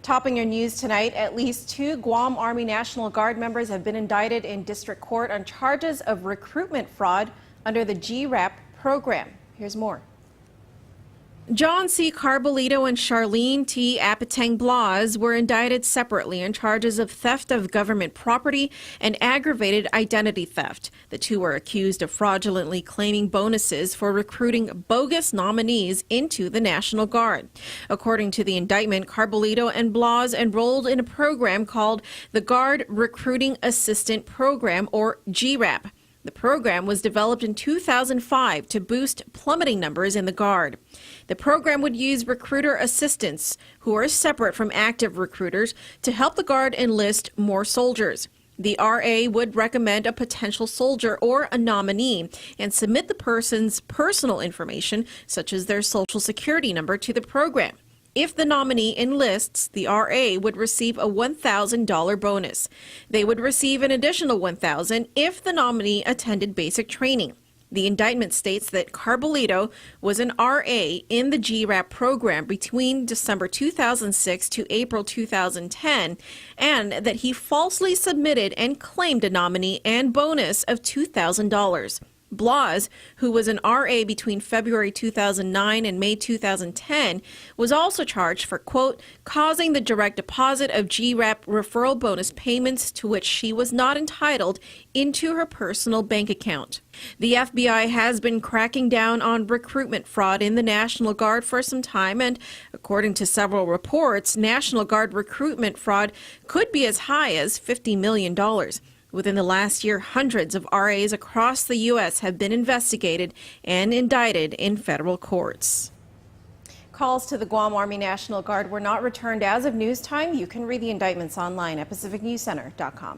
Topping your news tonight, at least 2 Guam Army National Guard members have been indicted in district court on charges of recruitment fraud under the GRAP program. Here's more. John C. Carbolito and Charlene T. Apateng Blas were indicted separately on charges of theft of government property and aggravated identity theft. The two were accused of fraudulently claiming bonuses for recruiting bogus nominees into the National Guard. According to the indictment, Carbolito and Blas enrolled in a program called the Guard Recruiting Assistant Program, or GRAP. The program was developed in 2005 to boost plummeting numbers in the Guard. The program would use recruiter assistants, who are separate from active recruiters, to help the Guard enlist more soldiers. The RA would recommend a potential soldier or a nominee and submit the person's personal information, such as their social security number, to the program. If the nominee enlists, the RA would receive a $1,000 bonus. They would receive an additional $1,000 if the nominee attended basic training. The indictment states that Carbolito was an RA in the GRAP program between December 2006 to April 2010, and that he falsely submitted and claimed a nominee and bonus of $2,000. Blas, who was an RA between February 2009 and May 2010, was also charged for, quote, causing the direct deposit of GRAP referral bonus payments to which she was not entitled into her personal bank account. The FBI has been cracking down on recruitment fraud in the National Guard for some time, and according to several reports, National Guard recruitment fraud could be as high as $50 million. Within the last year, hundreds of RAs across the U.S. have been investigated and indicted in federal courts. Calls to the Guam Army National Guard were not returned as of news time. You can read the indictments online at PacificNewsCenter.com.